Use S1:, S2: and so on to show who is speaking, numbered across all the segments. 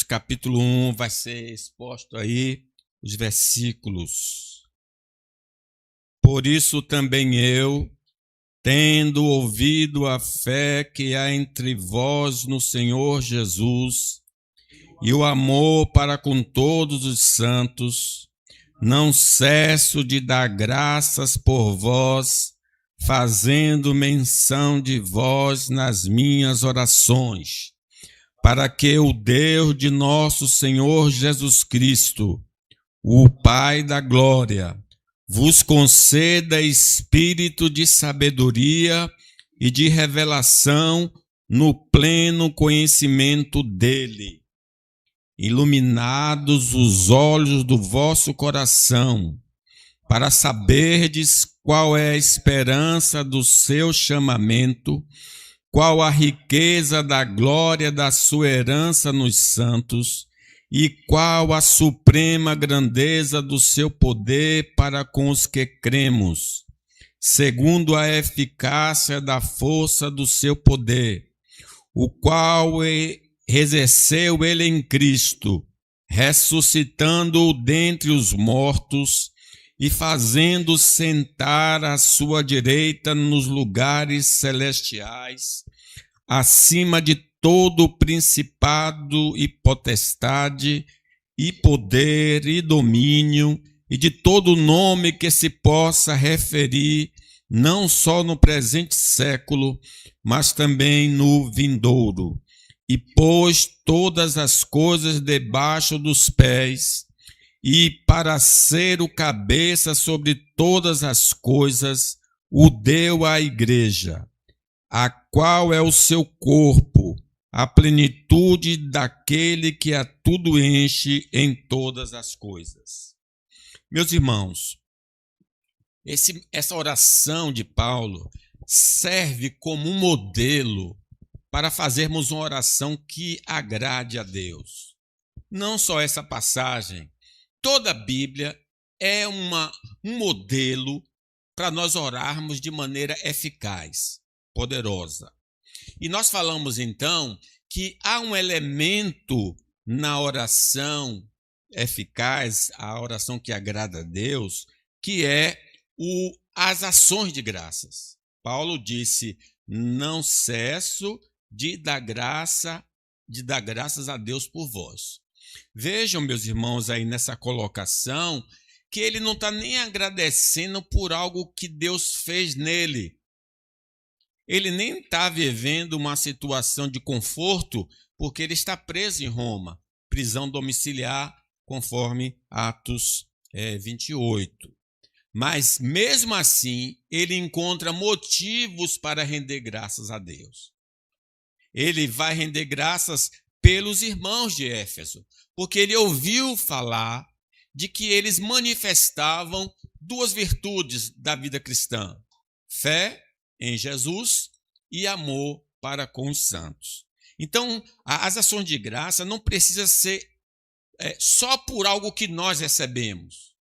S1: Capítulo 1 vai ser exposto aí os versículos. Por isso também eu, tendo ouvido a fé que há entre vós no Senhor Jesus e o amor para com todos os santos, não cesso de dar graças por vós, fazendo menção de vós nas minhas orações, para que o Deus de nosso Senhor Jesus Cristo, o Pai da glória, vos conceda espírito de sabedoria e de revelação no pleno conhecimento dele, iluminados os olhos do vosso coração, para saberdes qual é a esperança do seu chamamento, qual a riqueza da glória da sua herança nos santos, e qual a suprema grandeza do seu poder para com os que cremos, segundo a eficácia da força do seu poder, o qual exerceu ele em Cristo, ressuscitando-o dentre os mortos e fazendo sentar à sua direita nos lugares celestiais, acima de todo principado e potestade, e poder e domínio, e de todo nome que se possa referir, não só no presente século, mas também no vindouro. E pôs todas as coisas debaixo dos pés, e para ser o cabeça sobre todas as coisas, o deu à igreja, a qual é o seu corpo, a plenitude daquele que a tudo enche em todas as coisas. Meus irmãos, essa oração de Paulo serve como um modelo para fazermos uma oração que agrade a Deus. Não só essa passagem, toda a Bíblia é um modelo para nós orarmos de maneira eficaz, poderosa. E nós falamos então que há um elemento na oração eficaz, a oração que agrada a Deus, que é as ações de graças. Paulo disse: não cesso de dar graças a Deus por vós. Vejam, meus irmãos, aí nessa colocação, que ele não está nem agradecendo por algo que Deus fez nele. Ele nem está vivendo uma situação de conforto, porque ele está preso em Roma, prisão domiciliar, conforme Atos 28. Mas, mesmo assim, ele encontra motivos para render graças a Deus. Ele vai render graças pelos irmãos de Éfeso, porque ele ouviu falar de que eles manifestavam duas virtudes da vida cristã: fé em Jesus e amor para com os santos. Então, as ações de graça não precisam ser só por algo que nós recebemos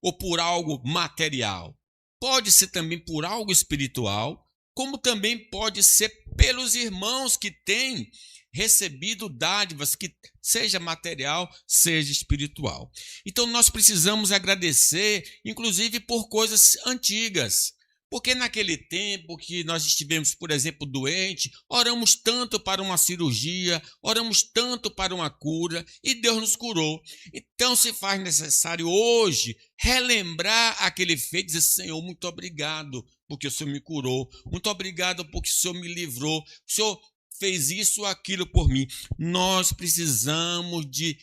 S1: ou por algo material. Pode ser também por algo espiritual, como também pode ser pelos irmãos que têm recebido dádivas, que seja material, seja espiritual. Então nós precisamos agradecer, inclusive por coisas antigas, porque naquele tempo que nós estivemos, por exemplo, doente, oramos tanto para uma cirurgia, oramos tanto para uma cura, e Deus nos curou. Então se faz necessário hoje relembrar aquele feito e dizer: Senhor, muito obrigado porque o Senhor me curou, muito obrigado porque o Senhor me livrou, o Senhor fez isso ou aquilo por mim. Nós precisamos de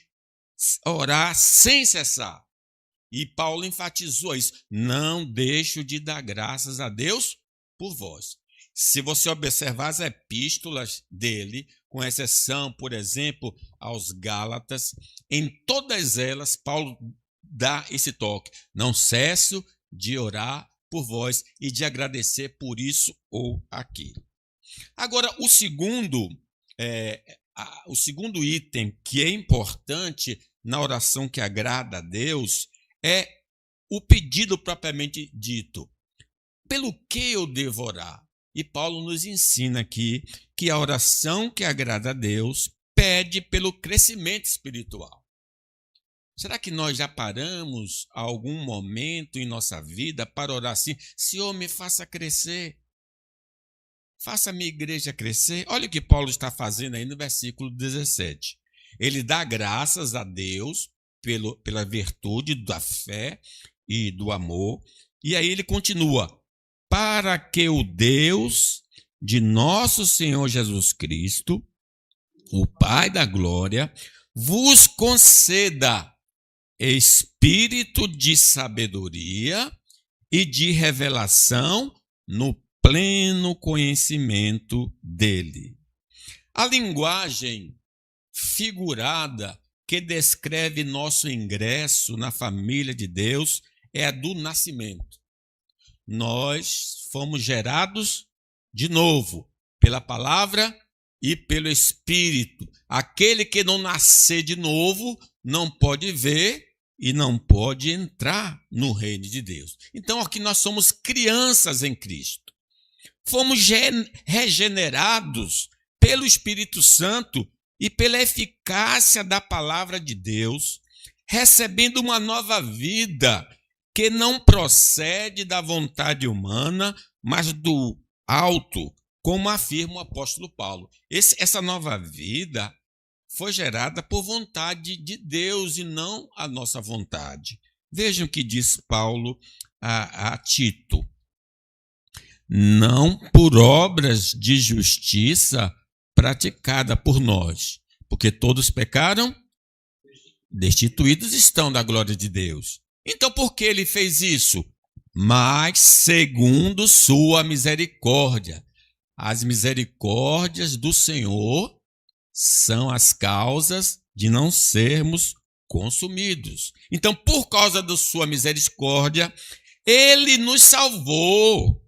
S1: orar sem cessar. E Paulo enfatizou isso: não deixo de dar graças a Deus por vós. Se você observar as epístolas dele, com exceção, por exemplo, aos Gálatas, em todas elas Paulo dá esse toque: não cesso de orar por vós e de agradecer por isso ou aquilo. Agora, o segundo item que é importante na oração que agrada a Deus é o pedido propriamente dito. Pelo que eu devo orar? E Paulo nos ensina aqui que a oração que agrada a Deus pede pelo crescimento espiritual. Será que nós já paramos algum momento em nossa vida para orar assim? Senhor, me faça crescer. Faça a minha igreja crescer. Olha o que Paulo está fazendo aí no versículo 17. Ele dá graças a Deus pela virtude da fé e do amor. E aí ele continua. Para que o Deus de nosso Senhor Jesus Cristo, o Pai da glória, vos conceda espírito de sabedoria e de revelação no pleno conhecimento dele. A linguagem figurada que descreve nosso ingresso na família de Deus é a do nascimento. Nós fomos gerados de novo pela palavra e pelo Espírito. Aquele que não nascer de novo não pode ver e não pode entrar no reino de Deus. Então aqui nós somos crianças em Cristo. Fomos regenerados pelo Espírito Santo e pela eficácia da palavra de Deus, recebendo uma nova vida que não procede da vontade humana, mas do alto, como afirma o apóstolo Paulo. Essa nova vida foi gerada por vontade de Deus e não a nossa vontade. Vejam o que diz Paulo a Tito. Não por obras de justiça praticada por nós, porque todos pecaram, destituídos estão da glória de Deus. Então, por que ele fez isso? Mas segundo sua misericórdia. As misericórdias do Senhor são as causas de não sermos consumidos. Então, por causa da sua misericórdia, ele nos salvou.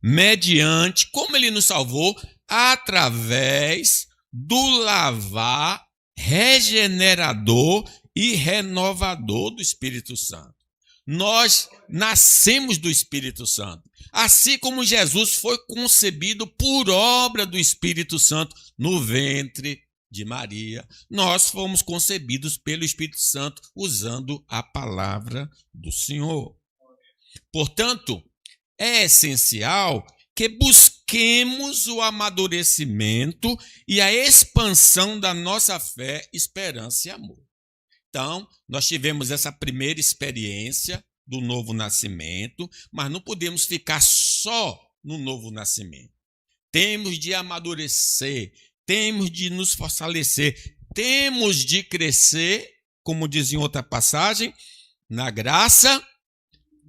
S1: Mediante, como ele nos salvou? Através do lavar regenerador e renovador do Espírito Santo. Nós nascemos do Espírito Santo. Assim como Jesus foi concebido por obra do Espírito Santo no ventre de Maria, nós fomos concebidos pelo Espírito Santo usando a palavra do Senhor. Portanto, é essencial que busquemos o amadurecimento e a expansão da nossa fé, esperança e amor. Então, nós tivemos essa primeira experiência do novo nascimento, mas não podemos ficar só no novo nascimento. Temos de amadurecer, temos de nos fortalecer, temos de crescer, como diz em outra passagem, na graça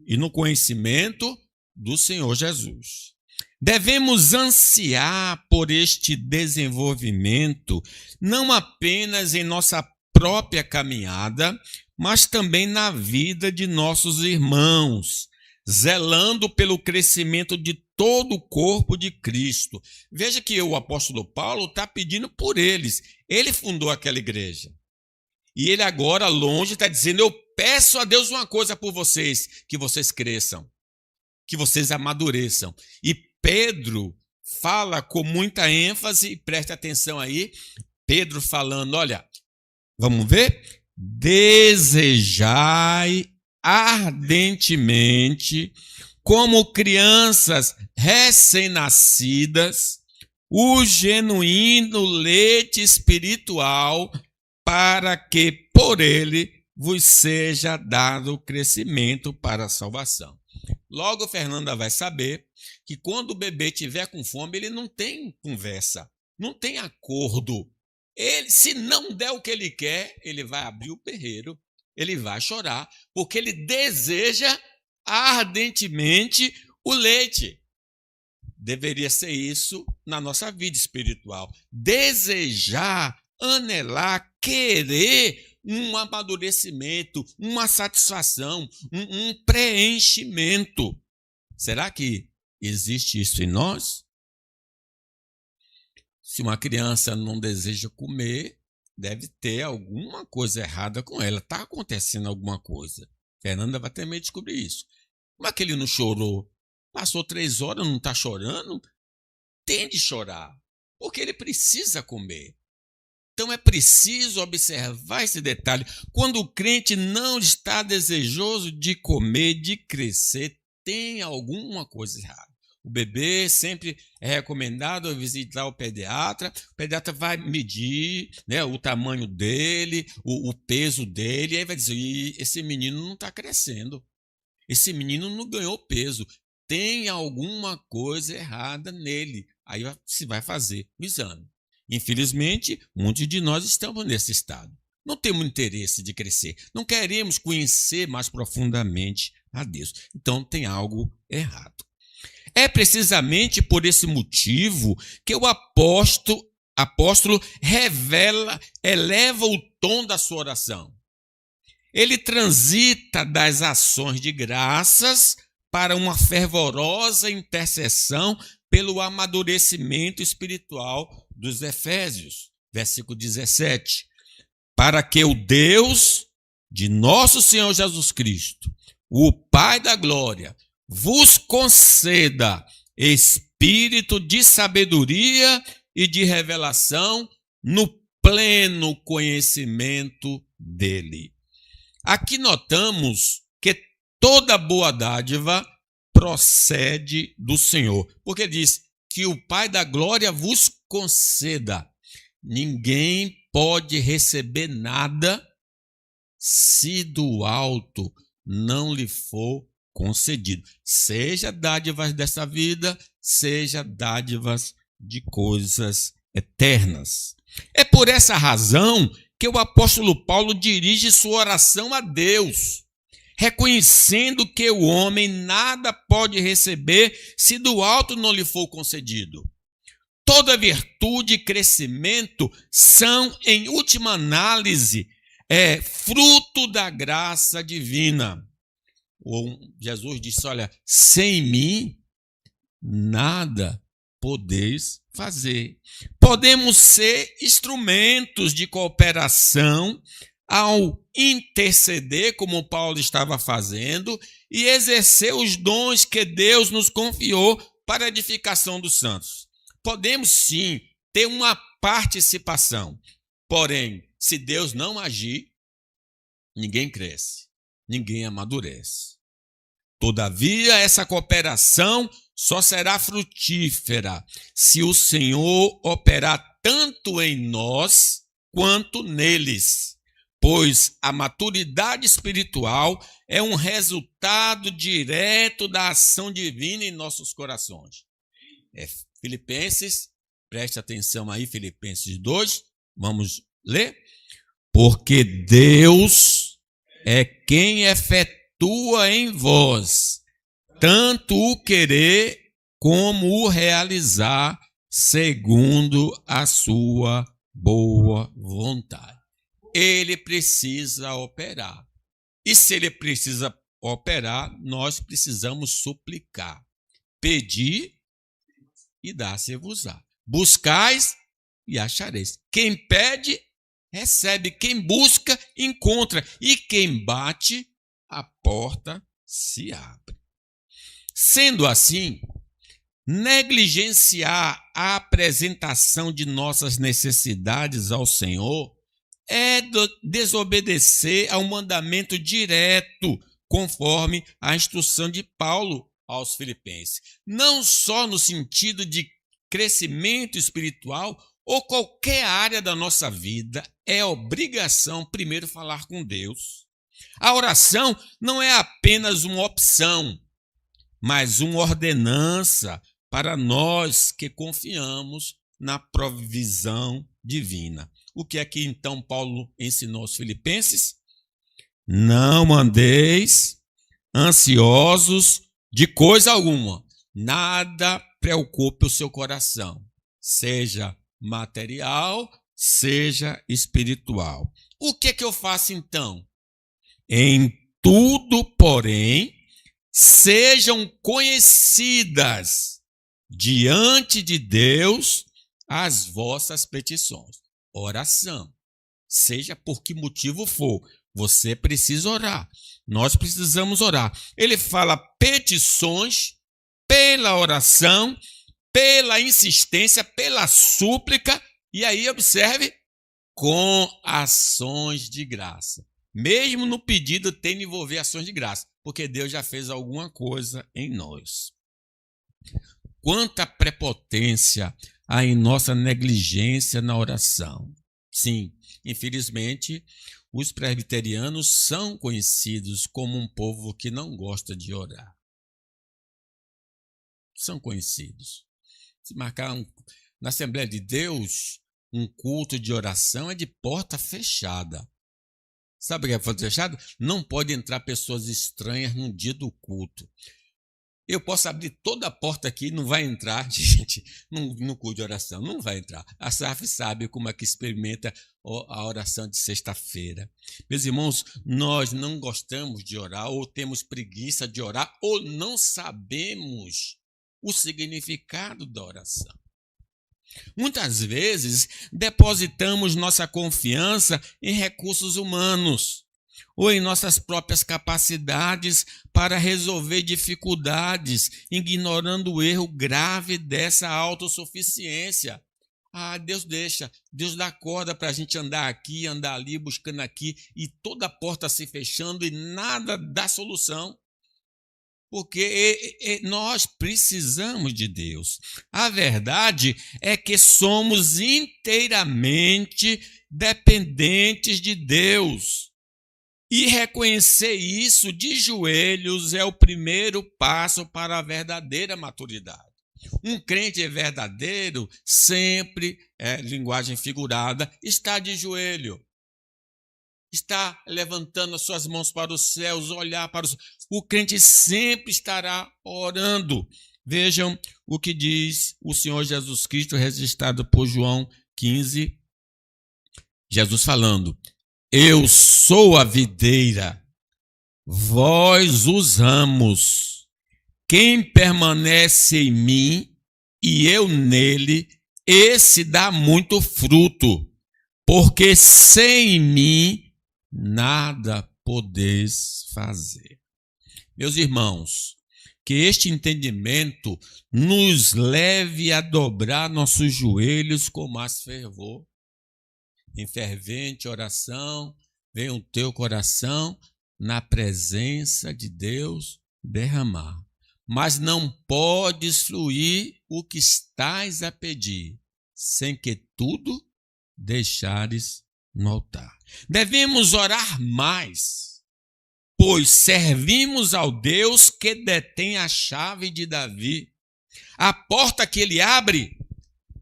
S1: e no conhecimento do Senhor Jesus. Devemos ansiar por este desenvolvimento, não apenas em nossa própria caminhada, mas também na vida de nossos irmãos, zelando pelo crescimento de todo o corpo de Cristo. Veja que o apóstolo Paulo está pedindo por eles. Ele fundou aquela igreja. E ele agora, longe, está dizendo, eu peço a Deus uma coisa por vocês, que vocês cresçam, que vocês amadureçam. E Pedro fala com muita ênfase, preste atenção aí, Pedro falando, olha, vamos ver? Desejai ardentemente, como crianças recém-nascidas, o genuíno leite espiritual, para que por ele vos seja dado crescimento para a salvação. Logo, Fernanda vai saber que quando o bebê estiver com fome, ele não tem conversa, não tem acordo. Ele, se não der o que ele quer, ele vai abrir o berreiro, ele vai chorar, porque ele deseja ardentemente o leite. Deveria ser isso na nossa vida espiritual. Desejar, anelar, querer um amadurecimento, uma satisfação, um preenchimento. Será que existe isso em nós? Se uma criança não deseja comer, deve ter alguma coisa errada com ela. Está acontecendo alguma coisa. Fernanda vai também descobrir isso. Como é que ele não chorou? Passou 3 horas, não está chorando? Tem de chorar, porque ele precisa comer. Então é preciso observar esse detalhe. Quando o crente não está desejoso de comer, de crescer, tem alguma coisa errada. O bebê sempre é recomendado visitar o pediatra vai medir, né, o tamanho dele, o peso dele, e aí vai dizer, esse menino não está crescendo, esse menino não ganhou peso, tem alguma coisa errada nele. Aí se vai fazer o exame. Infelizmente, muitos de nós estamos nesse estado. Não temos interesse de crescer, não queremos conhecer mais profundamente a Deus. Então tem algo errado. É precisamente por esse motivo que o apóstolo eleva o tom da sua oração. Ele transita das ações de graças para uma fervorosa intercessão pelo amadurecimento espiritual dos Efésios, versículo 17. Para que o Deus de nosso Senhor Jesus Cristo, o Pai da glória, vos conceda espírito de sabedoria e de revelação no pleno conhecimento dele. Aqui notamos que toda boa dádiva procede do Senhor, porque diz que o Pai da glória vos conceda. Ninguém pode receber nada se do alto não lhe for concedido, seja dádivas dessa vida, seja dádivas de coisas eternas. É por essa razão que o apóstolo Paulo dirige sua oração a Deus, reconhecendo que o homem nada pode receber se do alto não lhe for concedido. Toda virtude e crescimento são, em última análise, fruto da graça divina. Jesus disse, olha, sem mim nada podeis fazer. Podemos ser instrumentos de cooperação ao interceder, como Paulo estava fazendo, e exercer os dons que Deus nos confiou para a edificação dos santos. Podemos sim ter uma participação, porém, se Deus não agir, ninguém cresce, ninguém amadurece. Todavia, essa cooperação só será frutífera se o Senhor operar tanto em nós quanto neles, pois a maturidade espiritual é um resultado direto da ação divina em nossos corações. Filipenses, preste atenção aí, Filipenses 2, vamos ler. Porque Deus é quem efetua em vós tanto o querer como o realizar segundo a sua boa vontade. Ele precisa operar. E se ele precisa operar, nós precisamos suplicar. Pedir e dar-se-vos-á. Buscais e achareis. Quem pede, recebe. Quem busca, encontra. E quem bate, a porta se abre. Sendo assim, negligenciar a apresentação de nossas necessidades ao Senhor é desobedecer ao mandamento direto, conforme a instrução de Paulo aos Filipenses. Não só no sentido de crescimento espiritual ou qualquer área da nossa vida, é obrigação primeiro falar com Deus. A oração não é apenas uma opção, mas uma ordenança para nós que confiamos na provisão divina. O que é que então Paulo ensinou aos Filipenses? Não andeis ansiosos de coisa alguma. Nada preocupe o seu coração, seja material, seja espiritual. O que é que eu faço então? Em tudo, porém, sejam conhecidas diante de Deus as vossas petições. Oração, seja por que motivo for, você precisa orar. Nós precisamos orar. Ele fala petições pela oração, pela insistência, pela súplica, e aí observe, com ações de graça. Mesmo no pedido tem de envolver ações de graça, porque Deus já fez alguma coisa em nós. Quanta prepotência há em nossa negligência na oração. Sim, infelizmente, os presbiterianos são conhecidos como um povo que não gosta de orar. São conhecidos. Se marcar na Assembleia de Deus, um culto de oração é de porta fechada. Sabe o que é porta fechada? Não pode entrar pessoas estranhas no dia do culto. Eu posso abrir toda a porta aqui, não vai entrar, gente, no culto de oração, não vai entrar. A SAF sabe como é que experimenta a oração de sexta-feira. Meus irmãos, nós não gostamos de orar, ou temos preguiça de orar, ou não sabemos o significado da oração. Muitas vezes, depositamos nossa confiança em recursos humanos ou em nossas próprias capacidades para resolver dificuldades, ignorando o erro grave dessa autossuficiência. Deus deixa, Deus dá corda para a gente andar aqui, andar ali, buscando aqui, e toda a porta se fechando e nada dá solução. Porque nós precisamos de Deus. A verdade é que somos inteiramente dependentes de Deus. E reconhecer isso de joelhos é o primeiro passo para a verdadeira maturidade. Um crente verdadeiro sempre, linguagem figurada, está de joelho. Está levantando as suas mãos para os céus, olhar para os... O crente sempre estará orando. Vejam o que diz o Senhor Jesus Cristo, registrado por João 15. Jesus falando: eu sou a videira, vós os ramos. Quem permanece em mim e eu nele, esse dá muito fruto, porque sem mim nada podeis fazer. Meus irmãos, que este entendimento nos leve a dobrar nossos joelhos com mais fervor. Em fervente oração, venha o teu coração na presença de Deus derramar. Mas não podes fluir o que estás a pedir, sem que tudo deixares no altar. Devemos orar mais, pois servimos ao Deus que detém a chave de Davi. A porta que ele abre,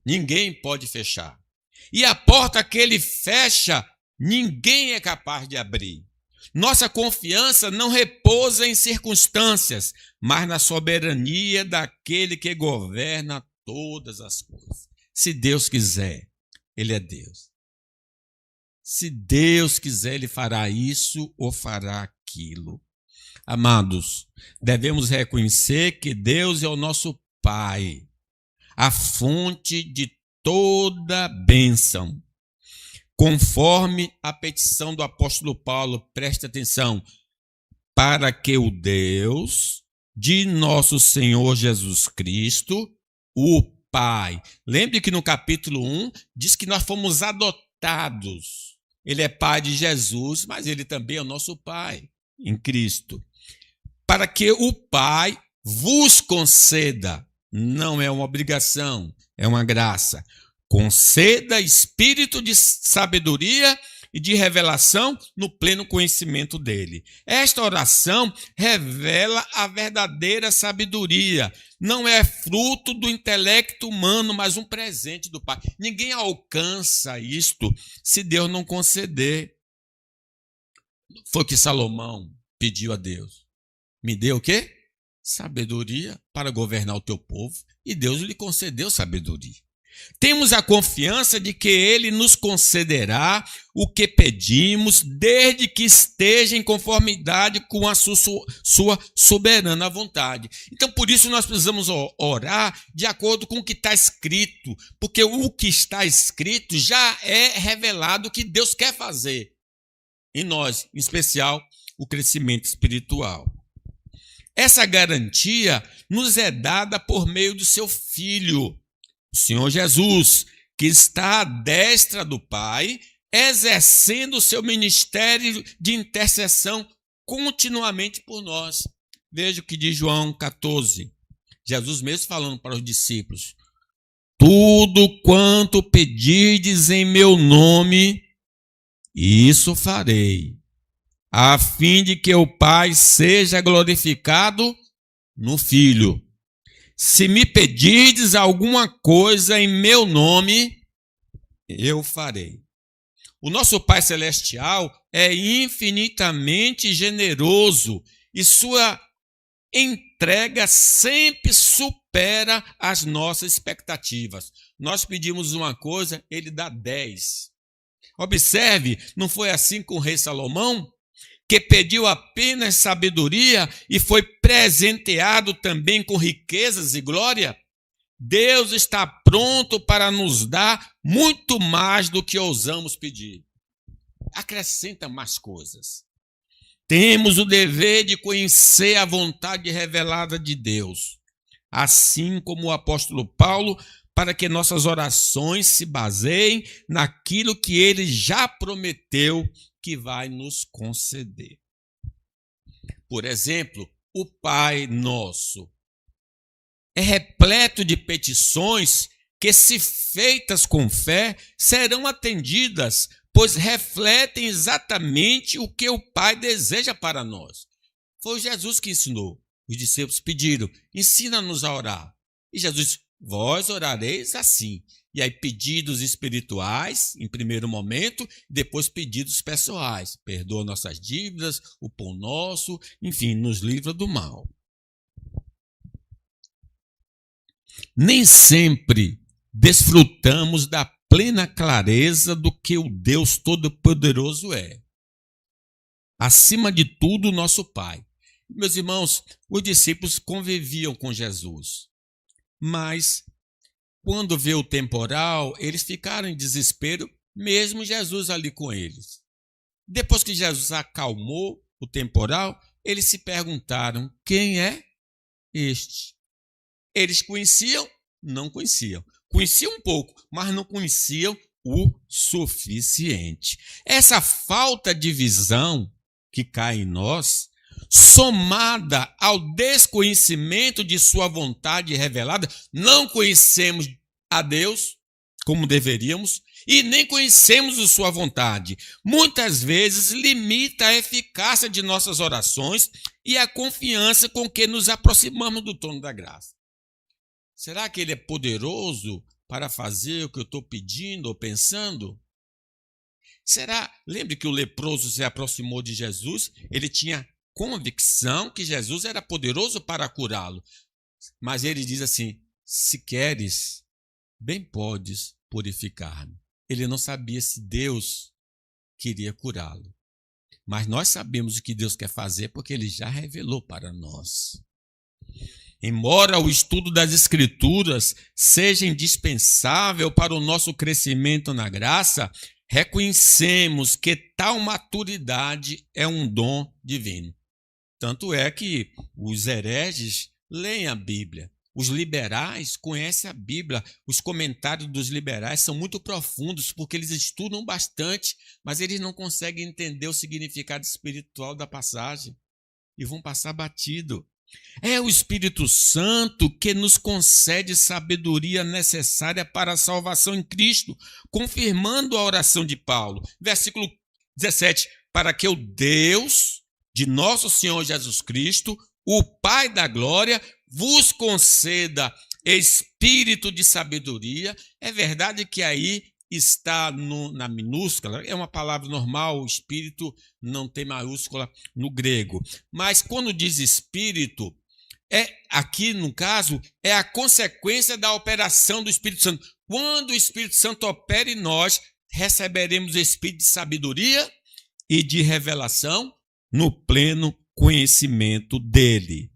S1: ninguém pode fechar. E a porta que ele fecha, ninguém é capaz de abrir. Nossa confiança não repousa em circunstâncias, mas na soberania daquele que governa todas as coisas. Se Deus quiser, ele é Deus. Se Deus quiser, ele fará isso ou fará aquilo. Amados, devemos reconhecer que Deus é o nosso Pai, a fonte de toda bênção. Conforme a petição do apóstolo Paulo, preste atenção, para que o Deus de nosso Senhor Jesus Cristo, o Pai. Lembre que no capítulo 1 diz que nós fomos adotados. Ele é pai de Jesus, mas ele também é o nosso pai em Cristo. Para que o Pai vos conceda, não é uma obrigação, é uma graça, conceda espírito de sabedoria e de revelação no pleno conhecimento dele. Esta oração revela a verdadeira sabedoria. Não é fruto do intelecto humano, mas um presente do Pai. Ninguém alcança isto se Deus não conceder. Foi o que Salomão pediu a Deus. Me dê o quê? Sabedoria para governar o teu povo. E Deus lhe concedeu sabedoria. Temos a confiança de que ele nos concederá o que pedimos, desde que esteja em conformidade com a sua soberana vontade. Então, por isso, nós precisamos orar de acordo com o que está escrito, porque o que está escrito já é revelado o que Deus quer fazer em nós, em especial o crescimento espiritual. Essa garantia nos é dada por meio do seu Filho, o Senhor Jesus, que está à destra do Pai, exercendo o seu ministério de intercessão continuamente por nós. Veja o que diz João 14. Jesus mesmo falando para os discípulos: tudo quanto pedirdes em meu nome, isso farei, a fim de que o Pai seja glorificado no Filho. Se me pedirdes alguma coisa em meu nome, eu farei. O nosso Pai Celestial é infinitamente generoso e sua entrega sempre supera as nossas expectativas. Nós pedimos uma coisa, ele dá 10. Observe, não foi assim com o rei Salomão, que pediu apenas sabedoria e foi presenteado também com riquezas e glória? Deus está pronto para nos dar muito mais do que ousamos pedir. Acrescenta mais coisas. Temos o dever de conhecer a vontade revelada de Deus, assim como o apóstolo Paulo, para que nossas orações se baseiem naquilo que ele já prometeu que vai nos conceder. Por exemplo, o Pai Nosso é repleto de petições que, se feitas com fé, serão atendidas, pois refletem exatamente o que o Pai deseja para nós. Foi Jesus que ensinou. Os discípulos pediram: ensina-nos a orar. E Jesus disse: vós orareis assim. E aí pedidos espirituais, em primeiro momento, depois pedidos pessoais. Perdoa nossas dívidas, o pão nosso, enfim, nos livra do mal. Nem sempre desfrutamos da plena clareza do que o Deus Todo-Poderoso é. Acima de tudo, nosso Pai. Meus irmãos, os discípulos conviviam com Jesus, mas quando veio o temporal, eles ficaram em desespero, mesmo Jesus ali com eles. Depois que Jesus acalmou o temporal, eles se perguntaram: quem é este? Eles conheciam? Não conheciam. Conheciam um pouco, mas não conheciam o suficiente. Essa falta de visão que cai em nós, somada ao desconhecimento de sua vontade revelada, não conhecemos a Deus como deveríamos e nem conhecemos a sua vontade. Muitas vezes limita a eficácia de nossas orações e a confiança com que nos aproximamos do trono da graça. Será que ele é poderoso para fazer o que eu estou pedindo ou pensando? Lembre que o leproso se aproximou de Jesus, ele tinha convicção que Jesus era poderoso para curá-lo. Mas ele diz assim: se queres, bem podes purificar-me. Ele não sabia se Deus queria curá-lo. Mas nós sabemos o que Deus quer fazer porque ele já revelou para nós. Embora o estudo das Escrituras seja indispensável para o nosso crescimento na graça, reconhecemos que tal maturidade é um dom divino. Tanto é que os hereges leem a Bíblia. Os liberais conhecem a Bíblia. Os comentários dos liberais são muito profundos porque eles estudam bastante, mas eles não conseguem entender o significado espiritual da passagem e vão passar batido. É o Espírito Santo que nos concede sabedoria necessária para a salvação em Cristo, confirmando a oração de Paulo. Versículo 17, para que o Deus de nosso Senhor Jesus Cristo, o Pai da glória, vos conceda espírito de sabedoria. É verdade que aí está na minúscula, é uma palavra normal, o espírito não tem maiúscula no grego. Mas quando diz espírito, aqui no caso, é a consequência da operação do Espírito Santo. Quando o Espírito Santo opera em nós, receberemos o espírito de sabedoria e de revelação no pleno conhecimento dele.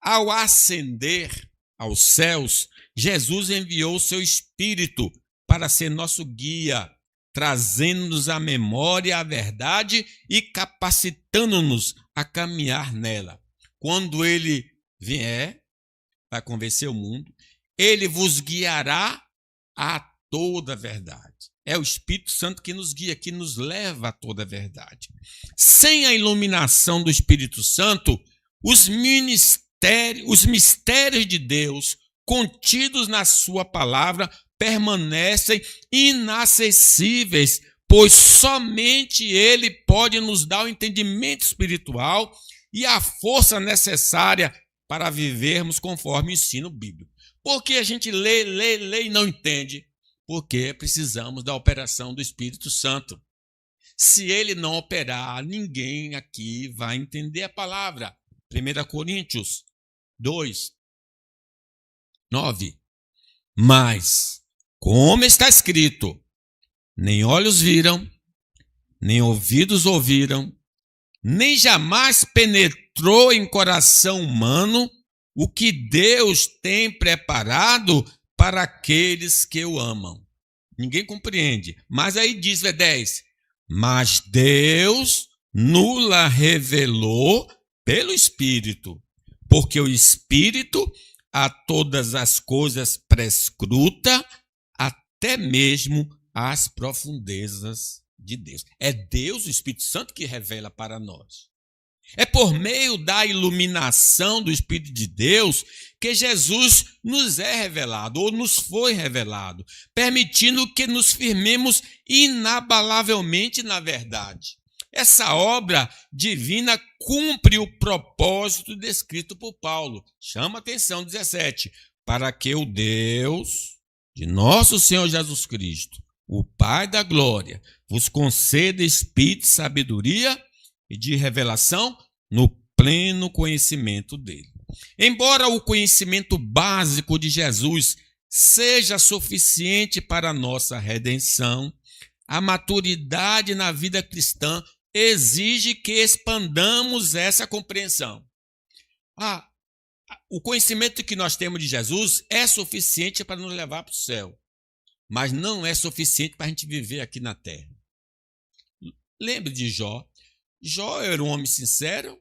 S1: Ao ascender aos céus, Jesus enviou o seu Espírito para ser nosso guia, trazendo-nos à memória a verdade e capacitando-nos a caminhar nela. Quando ele vier, vai convencer o mundo, ele vos guiará a toda a verdade. É o Espírito Santo que nos guia, que nos leva a toda a verdade. Sem a iluminação do Espírito Santo, os mistérios de Deus contidos na sua palavra permanecem inacessíveis, pois somente Ele pode nos dar o entendimento espiritual e a força necessária para vivermos conforme o ensino bíblico. Porque a gente lê e não entende? Porque precisamos da operação do Espírito Santo. Se ele não operar, ninguém aqui vai entender a palavra. 1 Coríntios 2, 9. Mas, como está escrito, nem olhos viram, nem ouvidos ouviram, nem jamais penetrou em coração humano o que Deus tem preparado para aqueles que o amam. Ninguém compreende. Mas aí diz, 10, mas Deus nos revelou pelo Espírito, porque o Espírito a todas as coisas prescruta, até mesmo as profundezas de Deus. É Deus, o Espírito Santo, que revela para nós. É por meio da iluminação do Espírito de Deus que Jesus nos é revelado, ou nos foi revelado, permitindo que nos firmemos inabalavelmente na verdade. Essa obra divina cumpre o propósito descrito por Paulo. Chama atenção, 17. Para que o Deus de nosso Senhor Jesus Cristo, o Pai da glória, vos conceda espírito de sabedoria e de revelação no pleno conhecimento dele. Embora o conhecimento básico de Jesus seja suficiente para a nossa redenção, a maturidade na vida cristã exige que expandamos essa compreensão. O conhecimento que nós temos de Jesus é suficiente para nos levar para o céu, mas não é suficiente para a gente viver aqui na terra. Lembre de Jó. Jó era um homem sincero,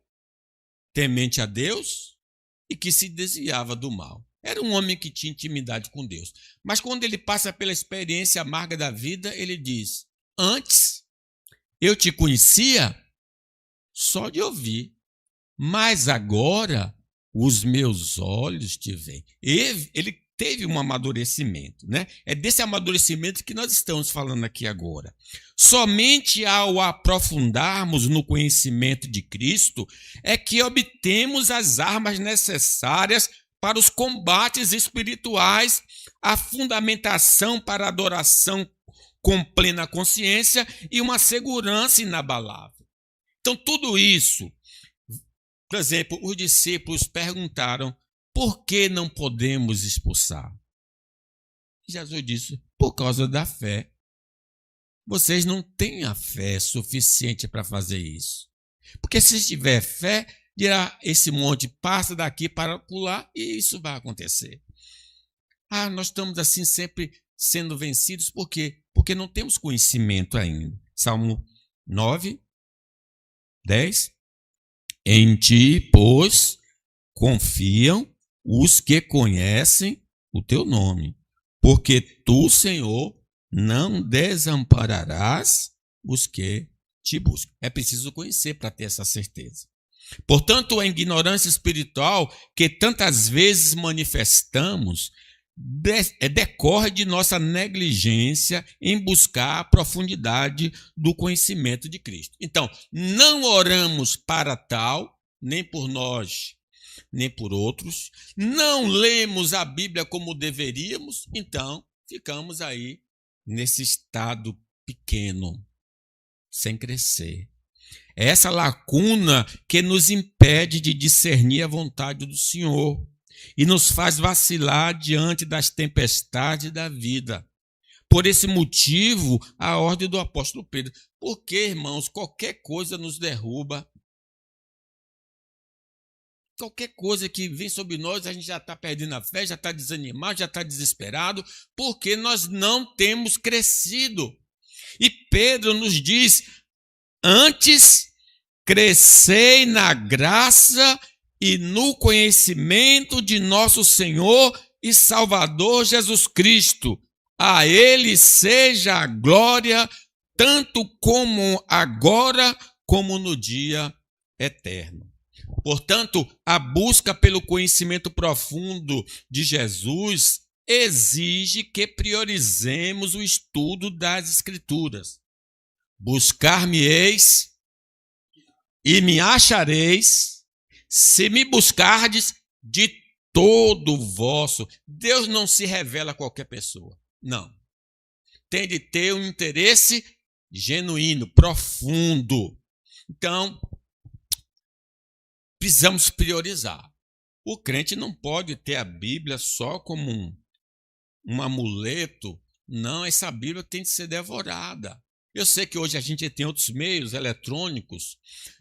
S1: temente a Deus e que se desviava do mal. Era um homem que tinha intimidade com Deus. Mas quando ele passa pela experiência amarga da vida, ele diz: antes eu te conhecia só de ouvir, mas agora os meus olhos te veem. Ele teve um amadurecimento, né? É desse amadurecimento que nós estamos falando aqui agora. Somente ao aprofundarmos no conhecimento de Cristo é que obtemos as armas necessárias para os combates espirituais, a fundamentação para a adoração com plena consciência e uma segurança inabalável. Então, tudo isso, por exemplo, os discípulos perguntaram: por que não podemos expulsar? Jesus disse: por causa da fé. Vocês não têm a fé suficiente para fazer isso. Porque se tiver fé, dirá: esse monte passa daqui para lá, e isso vai acontecer. Nós estamos assim sempre sendo vencidos, por quê? Porque não temos conhecimento ainda. Salmo 9, 10. Em ti, pois, confiam os que conhecem o teu nome, porque tu, Senhor, não desampararás os que te buscam. É preciso conhecer para ter essa certeza. Portanto, a ignorância espiritual que tantas vezes manifestamos decorre de nossa negligência em buscar a profundidade do conhecimento de Cristo. Então, não oramos para tal, nem por nós, nem por outros, não lemos a Bíblia como deveríamos, então ficamos aí nesse estado pequeno, sem crescer. É essa lacuna que nos impede de discernir a vontade do Senhor e nos faz vacilar diante das tempestades da vida. Por esse motivo, a ordem do apóstolo Pedro. Porque, irmãos, qualquer coisa nos derruba. Qualquer coisa que vem sobre nós, a gente já está perdendo a fé, já está desanimado, já está desesperado, porque nós não temos crescido. E Pedro nos diz: antes crescei na graça e no conhecimento de nosso Senhor e Salvador Jesus Cristo. A ele seja a glória, tanto como agora, como no dia eterno. Portanto, a busca pelo conhecimento profundo de Jesus exige que priorizemos o estudo das Escrituras. Buscar-me-eis e me achareis, se me buscardes de todo o vosso. Deus não se revela a qualquer pessoa, não. Tem de ter um interesse genuíno, profundo. Então, precisamos priorizar. O crente não pode ter a Bíblia só como um amuleto. Não, essa Bíblia tem de ser devorada. Eu sei que hoje a gente tem outros meios eletrônicos,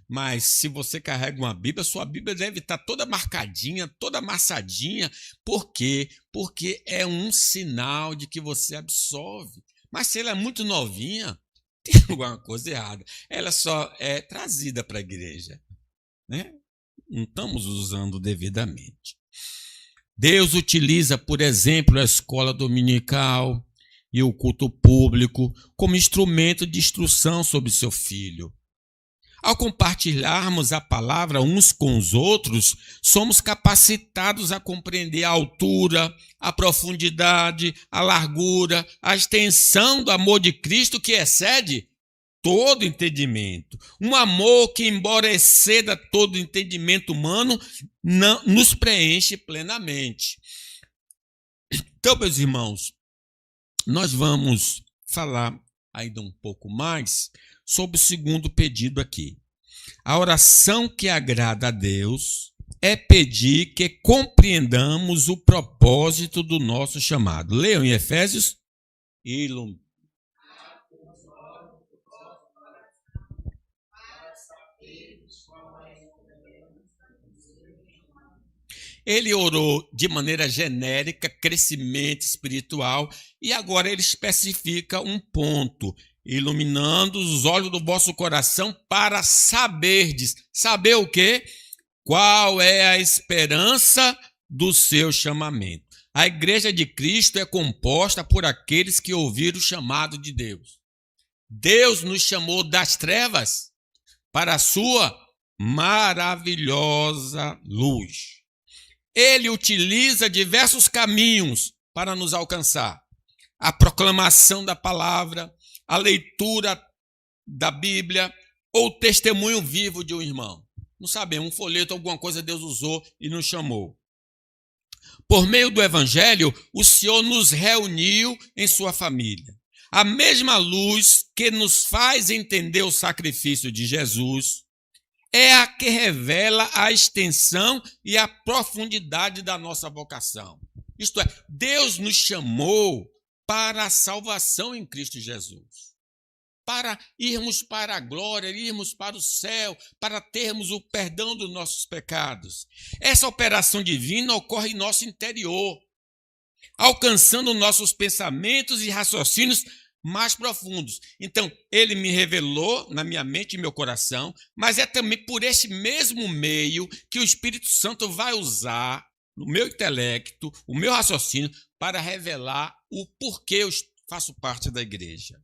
S1: mas se você carrega uma Bíblia, sua Bíblia deve estar toda marcadinha, toda amassadinha. Por quê? Porque é um sinal de que você absorve. Mas se ela é muito novinha, tem alguma coisa errada. Ela só é trazida para a igreja, né? Não estamos usando devidamente. Deus utiliza, por exemplo, a escola dominical e o culto público como instrumento de instrução sobre seu filho. Ao compartilharmos a palavra uns com os outros, somos capacitados a compreender a altura, a profundidade, a largura, a extensão do amor de Cristo que excede todo entendimento. Um amor que, embora exceda todo entendimento humano, não nos preenche plenamente. Então, meus irmãos, nós vamos falar ainda um pouco mais sobre o segundo pedido aqui. A oração que agrada a Deus é pedir que compreendamos o propósito do nosso chamado. Leiam em Efésios. Ele orou de maneira genérica, crescimento espiritual, e agora ele especifica um ponto, iluminando os olhos do vosso coração para saberdes. Saber o quê? Qual é a esperança do seu chamamento. A igreja de Cristo é composta por aqueles que ouviram o chamado de Deus. Deus nos chamou das trevas para a sua maravilhosa luz. Ele utiliza diversos caminhos para nos alcançar. A proclamação da palavra, a leitura da Bíblia ou o testemunho vivo de um irmão. Não sabemos, um folheto, alguma coisa Deus usou e nos chamou. Por meio do Evangelho, o Senhor nos reuniu em sua família. A mesma luz que nos faz entender o sacrifício de Jesus é a que revela a extensão e a profundidade da nossa vocação. Isto é, Deus nos chamou para a salvação em Cristo Jesus, para irmos para a glória, irmos para o céu, para termos o perdão dos nossos pecados. Essa operação divina ocorre em nosso interior, alcançando nossos pensamentos e raciocínios mais profundos. Então, ele me revelou na minha mente e meu coração, mas é também por esse mesmo meio que o Espírito Santo vai usar no meu intelecto, o meu raciocínio, para revelar o porquê eu faço parte da igreja.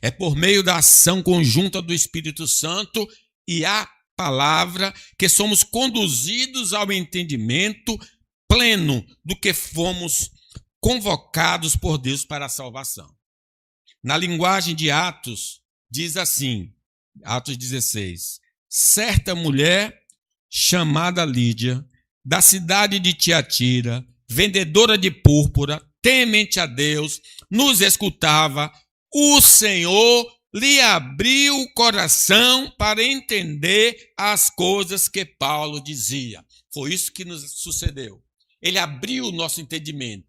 S1: É por meio da ação conjunta do Espírito Santo e a palavra que somos conduzidos ao entendimento pleno do que fomos convocados por Deus para a salvação. Na linguagem de Atos, diz assim, Atos 16, certa mulher chamada Lídia, da cidade de Tiatira, vendedora de púrpura, temente a Deus, nos escutava. O Senhor lhe abriu o coração para entender as coisas que Paulo dizia. Foi isso que nos sucedeu. Ele abriu o nosso entendimento.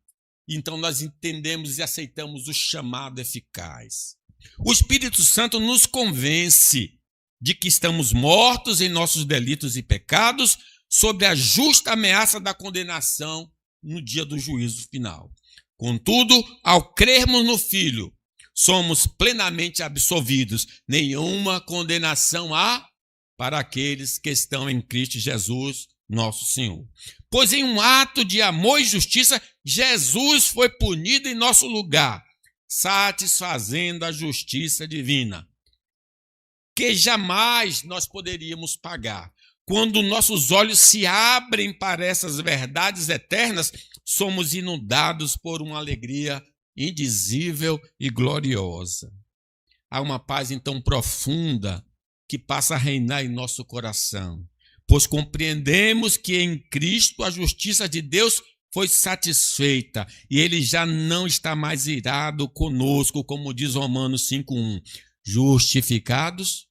S1: Então nós entendemos e aceitamos o chamado eficaz. O Espírito Santo nos convence de que estamos mortos em nossos delitos e pecados, sob a justa ameaça da condenação no dia do juízo final. Contudo, ao crermos no Filho, somos plenamente absolvidos. Nenhuma condenação há para aqueles que estão em Cristo Jesus, nosso Senhor. Pois em um ato de amor e justiça, Jesus foi punido em nosso lugar, satisfazendo a justiça divina, que jamais nós poderíamos pagar. Quando nossos olhos se abrem para essas verdades eternas, somos inundados por uma alegria indizível e gloriosa. Há uma paz então profunda que passa a reinar em nosso coração, pois compreendemos que em Cristo a justiça de Deus foi satisfeita e ele já não está mais irado conosco, como diz Romanos 5:1. Justificados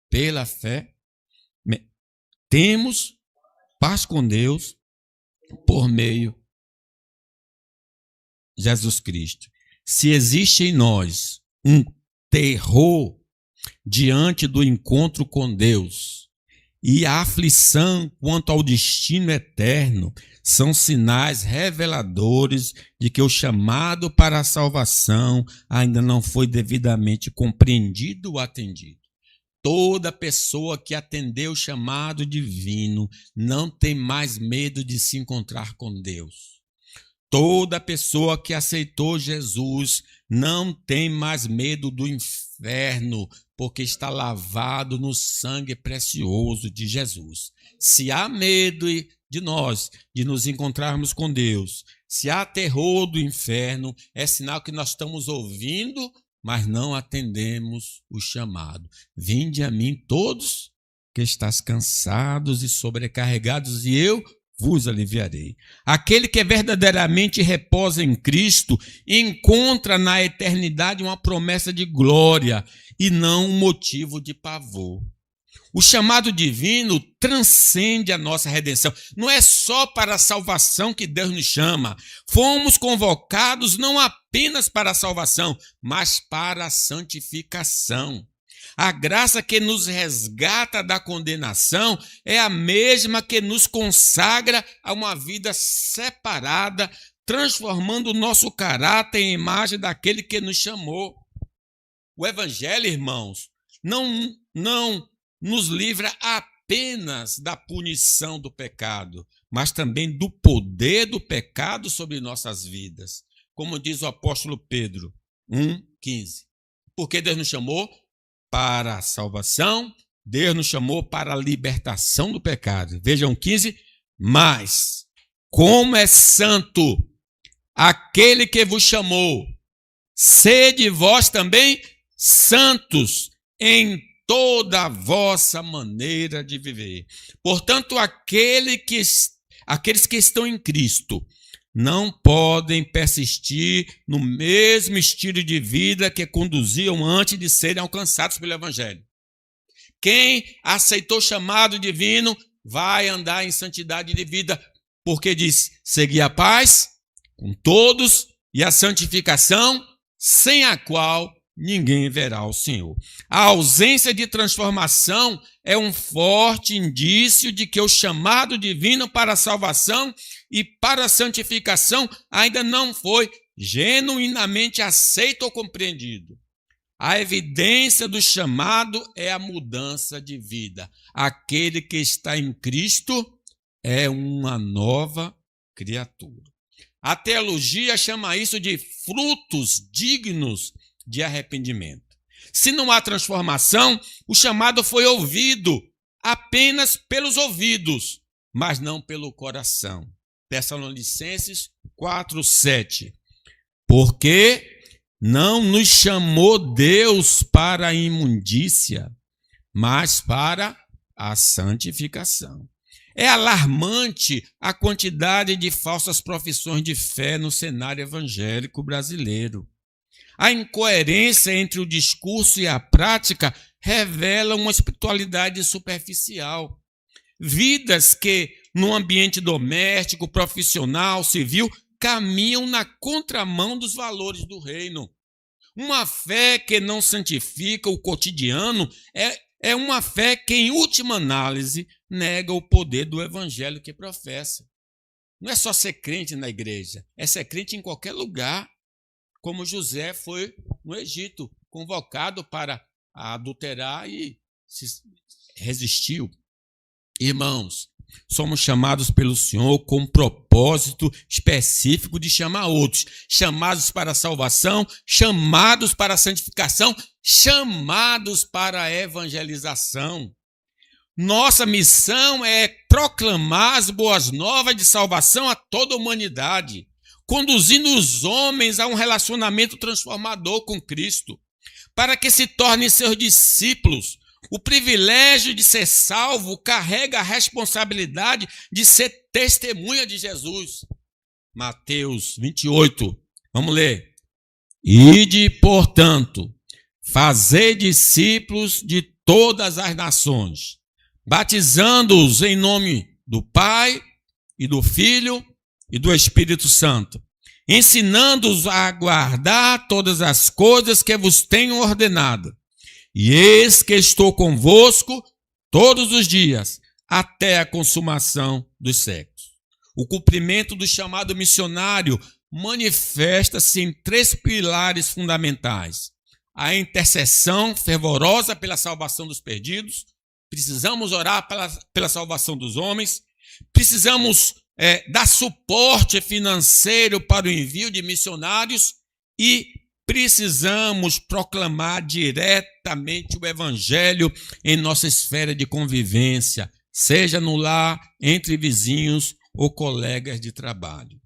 S1: pela fé, temos paz com Deus por meio de Jesus Cristo. Se existe em nós um terror diante do encontro com Deus e a aflição quanto ao destino eterno, são sinais reveladores de que o chamado para a salvação ainda não foi devidamente compreendido ou atendido. Toda pessoa que atendeu o chamado divino não tem mais medo de se encontrar com Deus. Toda pessoa que aceitou Jesus não tem mais medo do inferno, porque está lavado no sangue precioso de Jesus. Se há medo de nós, de nos encontrarmos com Deus, se há terror do inferno, é sinal que nós estamos ouvindo, mas não atendemos o chamado. Vinde a mim todos que estáis cansados e sobrecarregados, e eu vos aliviarei. Aquele que verdadeiramente reposa em Cristo encontra na eternidade uma promessa de glória e não um motivo de pavor. O chamado divino transcende a nossa redenção. Não é só para a salvação que Deus nos chama. Fomos convocados não apenas para a salvação, mas para a santificação. A graça que nos resgata da condenação é a mesma que nos consagra a uma vida separada, transformando o nosso caráter em imagem daquele que nos chamou. O Evangelho, irmãos, não nos livra apenas da punição do pecado, mas também do poder do pecado sobre nossas vidas. Como diz o apóstolo Pedro 1,15. Porque Deus nos chamou para a salvação, Deus nos chamou para a libertação do pecado. Vejam 15, mas como é santo aquele que vos chamou, sede vós também santos em toda a vossa maneira de viver. Portanto, aqueles que estão em Cristo não podem persistir no mesmo estilo de vida que conduziam antes de serem alcançados pelo Evangelho. Quem aceitou o chamado divino vai andar em santidade de vida, porque diz, segui a paz com todos e a santificação, sem a qual ninguém verá o Senhor. A ausência de transformação é um forte indício de que o chamado divino para a salvação e para a santificação ainda não foi genuinamente aceito ou compreendido. A evidência do chamado é a mudança de vida. Aquele que está em Cristo é uma nova criatura. A teologia chama isso de frutos dignos de arrependimento. Se não há transformação, o chamado foi ouvido apenas pelos ouvidos, mas não pelo coração. Tessalonicenses 4:7. Porque não nos chamou Deus para a imundícia, mas para a santificação. É alarmante a quantidade de falsas profissões de fé no cenário evangélico brasileiro. A incoerência entre o discurso e a prática revela uma espiritualidade superficial. Vidas que, no ambiente doméstico, profissional, civil, caminham na contramão dos valores do reino. Uma fé que não santifica o cotidiano é uma fé que, em última análise, nega o poder do evangelho que professa. Não é só ser crente na igreja, é ser crente em qualquer lugar. Como José foi no Egito, convocado para adulterar e resistiu. Irmãos, Somos chamados pelo Senhor com um propósito específico de chamar outros. Chamados para a salvação, chamados para a santificação, chamados para a evangelização. Nossa missão é proclamar as boas novas de salvação a toda a humanidade, conduzindo os homens a um relacionamento transformador com Cristo, para que se tornem seus discípulos. O privilégio de ser salvo carrega a responsabilidade de ser testemunha de Jesus. Mateus 28, vamos ler. Ide, portanto, fazei discípulos de todas as nações, batizando-os em nome do Pai e do Filho e do Espírito Santo, ensinando-os a guardar todas as coisas que vos tenho ordenado. E eis que estou convosco todos os dias, até a consumação dos séculos. O cumprimento do chamado missionário manifesta-se em 3 pilares fundamentais. A intercessão fervorosa pela salvação dos perdidos. Precisamos orar pela salvação dos homens. Precisamos dar suporte financeiro para o envio de missionários e precisamos proclamar diretamente o evangelho em nossa esfera de convivência, seja no lar, entre vizinhos ou colegas de trabalho.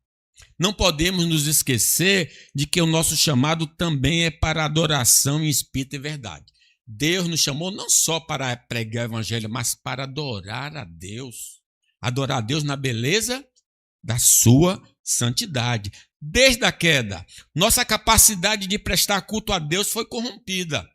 S1: Não podemos nos esquecer de que o nosso chamado também é para adoração em espírito e verdade. Deus nos chamou não só para pregar o evangelho, mas para adorar a Deus. Adorar a Deus na beleza da sua santidade. Desde a queda, nossa capacidade de prestar culto a Deus foi corrompida.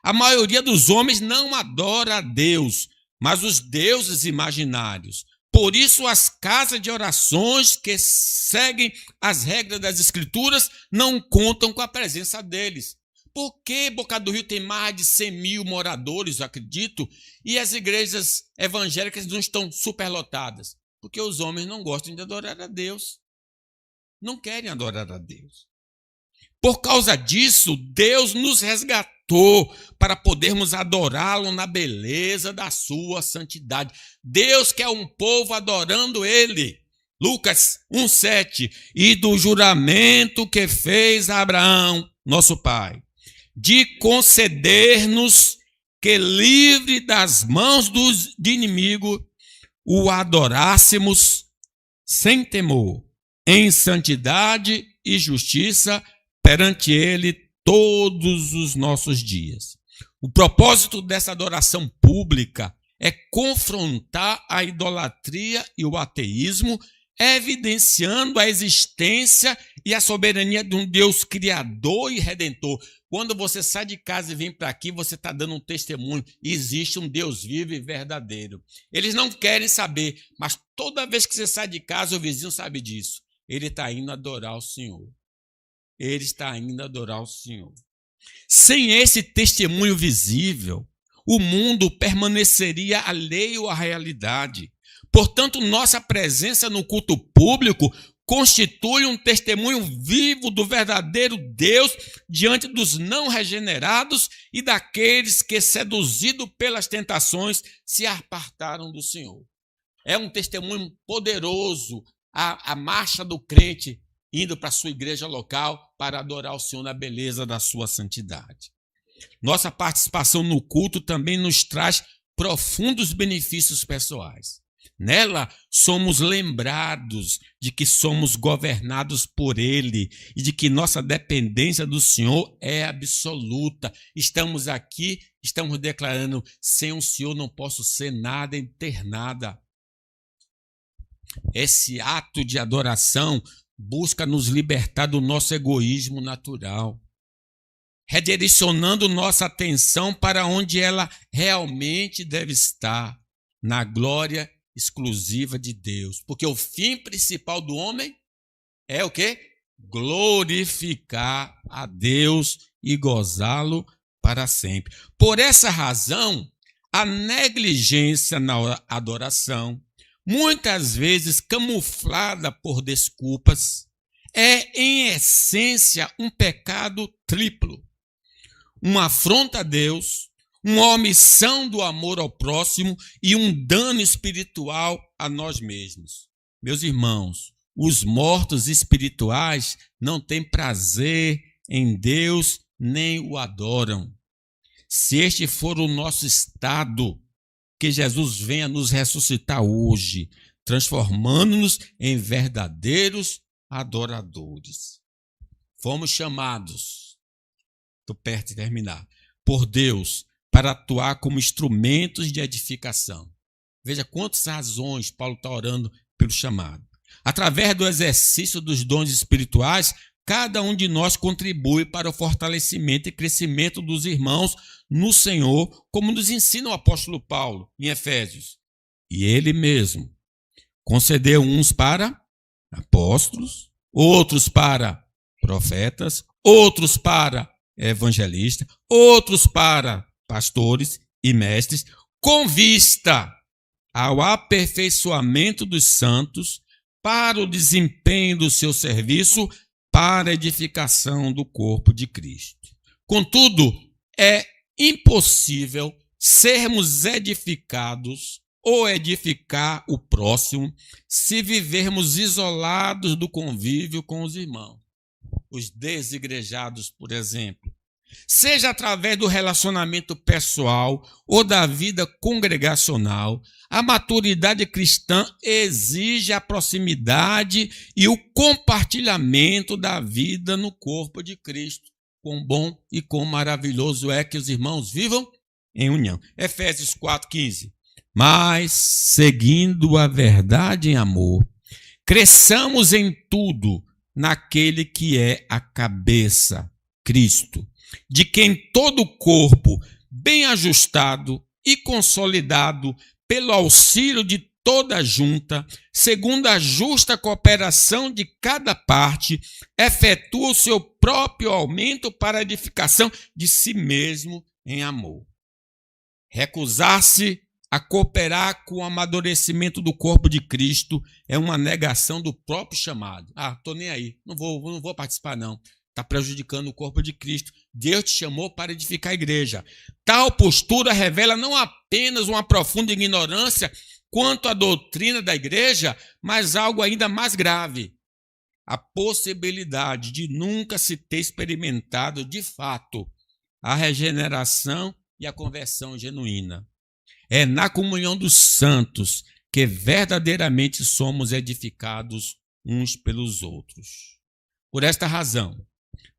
S1: A maioria dos homens não adora a Deus, mas os deuses imaginários. Por isso, as casas de orações que seguem as regras das Escrituras não contam com a presença deles. Por que Boca do Rio tem mais de 100 mil moradores, eu acredito, e as igrejas evangélicas não estão superlotadas? Porque os homens não gostam de adorar a Deus. Não querem adorar a Deus. Por causa disso, Deus nos resgatou para podermos adorá-lo na beleza da sua santidade. Deus quer um povo adorando ele. Lucas 1,7. E do juramento que fez a Abraão, nosso pai, de conceder-nos que, livre das mãos de inimigo, o adorássemos sem temor, em santidade e justiça perante ele todos os nossos dias. O propósito dessa adoração pública é confrontar a idolatria e o ateísmo, evidenciando a existência e a soberania de um Deus criador e redentor. Quando você sai de casa e vem para aqui, você está dando um testemunho. Existe um Deus vivo e verdadeiro. Eles não querem saber, mas toda vez que você sai de casa, o vizinho sabe disso. Ele está indo adorar o Senhor. Ele está indo adorar o Senhor. Sem esse testemunho visível, o mundo permaneceria alheio à realidade. Portanto, nossa presença no culto público constitui um testemunho vivo do verdadeiro Deus diante dos não regenerados e daqueles que, seduzidos pelas tentações, se apartaram do Senhor. É um testemunho poderoso a marcha do crente indo para a sua igreja local para adorar o Senhor na beleza da sua santidade. Nossa participação no culto também nos traz profundos benefícios pessoais. Nela, somos lembrados de que somos governados por Ele e de que nossa dependência do Senhor é absoluta. Estamos aqui, estamos declarando, sem o Senhor não posso ser nada e ter nada. Esse ato de adoração busca nos libertar do nosso egoísmo natural, redirecionando nossa atenção para onde ela realmente deve estar, na glória exclusiva de Deus. Porque o fim principal do homem é o quê? Glorificar a Deus e gozá-lo para sempre. Por essa razão, a negligência na adoração, muitas vezes camuflada por desculpas, é em essência um pecado triplo. Uma afronta a Deus, uma omissão do amor ao próximo e um dano espiritual a nós mesmos. Meus irmãos, os mortos espirituais não têm prazer em Deus nem o adoram. Se este for o nosso estado, que Jesus venha nos ressuscitar hoje, transformando-nos em verdadeiros adoradores. Fomos chamados, estou perto de terminar, por Deus para atuar como instrumentos de edificação. Veja quantas razões Paulo está orando pelo chamado. Através do exercício dos dons espirituais, cada um de nós contribui para o fortalecimento e crescimento dos irmãos no Senhor, como nos ensina o apóstolo Paulo em Efésios. E ele mesmo concedeu uns para apóstolos, outros para profetas, outros para evangelistas, outros para pastores e mestres, com vista ao aperfeiçoamento dos santos, para o desempenho do seu serviço, para a edificação do corpo de Cristo. Contudo, é impossível sermos edificados ou edificar o próximo se vivermos isolados do convívio com os irmãos. Os desigrejados, por exemplo. Seja através do relacionamento pessoal ou da vida congregacional, a maturidade cristã exige a proximidade e o compartilhamento da vida no corpo de Cristo. Quão bom e quão maravilhoso é que os irmãos vivam em união. Efésios 4,15. Mas, seguindo a verdade em amor, cresçamos em tudo naquele que é a cabeça, Cristo, de quem todo o corpo, bem ajustado e consolidado pelo auxílio de toda a junta, segundo a justa cooperação de cada parte, efetua o seu próprio aumento para a edificação de si mesmo em amor. Recusar-se a cooperar com o amadurecimento do corpo de Cristo é uma negação do próprio chamado. Estou nem aí, não vou participar não. Está prejudicando o corpo de Cristo. Deus te chamou para edificar a igreja. Tal postura revela não apenas uma profunda ignorância quanto à doutrina da igreja, mas algo ainda mais grave. A possibilidade de nunca se ter experimentado de fato a regeneração e a conversão genuína. É na comunhão dos santos que verdadeiramente somos edificados uns pelos outros. Por esta razão,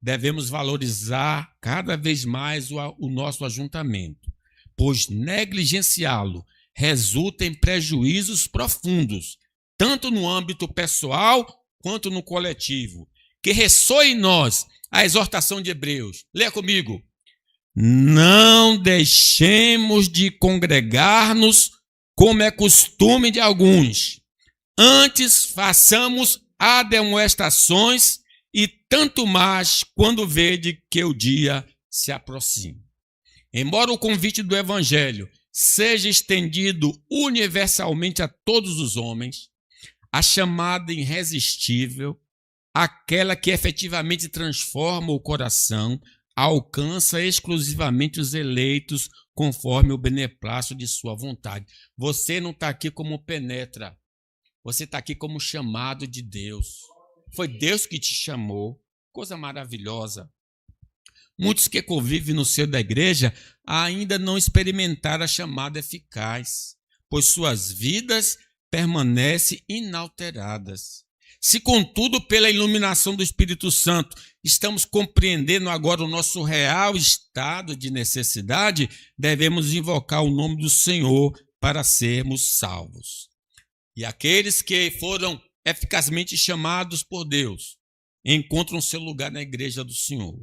S1: devemos valorizar cada vez mais o nosso ajuntamento, pois negligenciá-lo resulta em prejuízos profundos, tanto no âmbito pessoal quanto no coletivo. Que ressoe em nós a exortação de Hebreus. Leia comigo. Não deixemos de congregar-nos como é costume de alguns. Antes façamos admoestações e tanto mais quando vede que o dia se aproxima. Embora o convite do Evangelho seja estendido universalmente a todos os homens, a chamada irresistível, aquela que efetivamente transforma o coração, alcança exclusivamente os eleitos conforme o beneplácito de sua vontade. Você não está aqui como penetra, você está aqui como chamado de Deus. Foi Deus que te chamou, coisa maravilhosa. Muitos que convivem no seio da igreja ainda não experimentaram a chamada eficaz, pois suas vidas permanecem inalteradas. Se, contudo, pela iluminação do Espírito Santo, estamos compreendendo agora o nosso real estado de necessidade, devemos invocar o nome do Senhor para sermos salvos. E aqueles que foram eficazmente chamados por Deus encontram seu lugar na igreja do Senhor.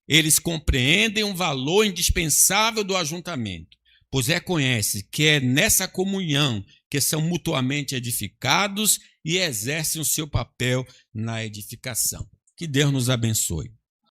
S1: Eles compreendem o valor indispensável do ajuntamento, pois reconhecem que é nessa comunhão que são mutuamente edificados e exercem o seu papel na edificação. Que Deus nos abençoe.